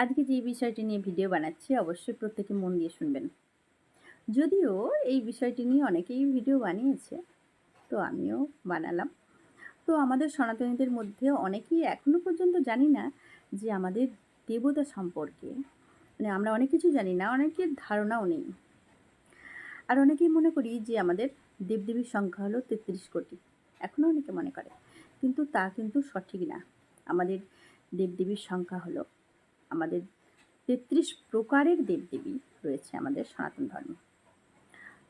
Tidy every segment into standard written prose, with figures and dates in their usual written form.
আজকে যে বিষয়টি নিয়ে ভিডিও বানাচ্ছি অবশ্যই প্রত্যেকে মন দিয়ে শুনবেন। যদিও এই বিষয়টি নিয়ে অনেকেই ভিডিও বানিয়েছে, তো আমিও বানালাম। তো আমাদের সনাতনীদের মধ্যে অনেকেই এখনো পর্যন্ত জানি না যে আমাদের দেবতা সম্পর্কে, মানে আমরা অনেক কিছু জানি না, অনেকের ধারণাও নেই। আর অনেকেই মনে করি যে আমাদের দেবদেবীর সংখ্যা হলো ৩৩ কোটি। এখনও অনেকে মনে করে, কিন্তু তা কিন্তু সঠিক না। আমাদের দেবদেবীর সংখ্যা হলো, আমাদের ৩৩ প্রকারের দেবদেবী রয়েছে আমাদের সনাতন ধর্মে।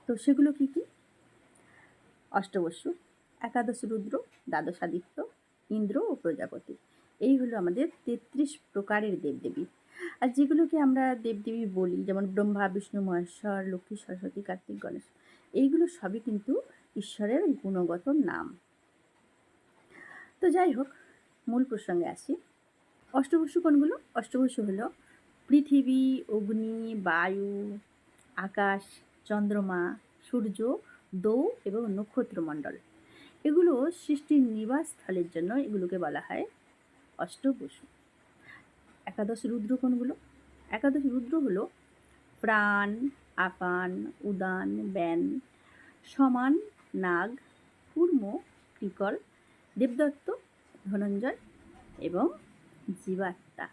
তো সেগুলো কী কী? অষ্টবসু, একাদশ রুদ্র, দ্বাদশ আদিত্য, ইন্দ্র ও প্রজাপতি। এই হলো আমাদের ৩৩ প্রকারের দেবদেবী। আর যেগুলোকে আমরা দেবদেবী বলি, যেমন ব্রহ্মা, বিষ্ণু, মহেশ্বর, লক্ষ্মী, সরস্বতী, কার্তিক, গণেশ, এইগুলো সবই কিন্তু ঈশ্বরের গুণগত নাম। তো যাই হোক, মূল প্রসঙ্গে আসি। অষ্টবসু কোনগুলো? অষ্টবসু হলো পৃথিবী, অগ্নি, বায়ু, আকাশ, চন্দ্রমা, সূর্য, দৌ এবং নক্ষত্রমণ্ডল। এগুলো সৃষ্টির নিবাস স্থলের জন্য এগুলোকে বলা হয় অষ্টবসু। একাদশ রুদ্র কোনগুলো? একাদশ রুদ্র হলো প্রাণ, আপান, উদান, ব্যান, সমান, নাগ, কূর্ম, পিকল, দেবদত্ত, ধনঞ্জয় এবং জীবাত্মা।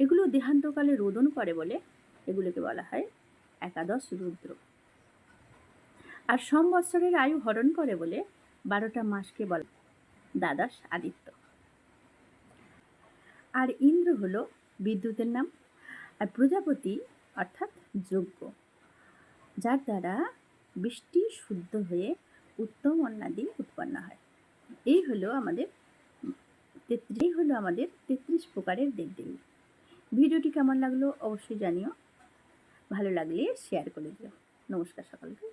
এগুলো দেহান্তকালে রোদন করে বলে এগুলোকে বলা হয় একাদশ রুদ্র। আর সংবৎসরের আয়ু হরণ করে বলে 12টা মাসকে বলা দ্বাদশ আদিত্য। আর ইন্দ্র হলো বিদ্যুতের নাম। আর প্রজাপতি অর্থাৎ যজ্ঞ, যার দ্বারা বৃষ্টি শুদ্ধ হয়ে উত্তম অন্নাদি উৎপন্ন হয়। এই হলো আমাদের 33 প্রকারের দেবদেবী। ভিডিওটি কেমন লাগলো অবশ্যই জানিও। ভালো লাগলে শেয়ার করে দিও। নমস্কার সকলকে।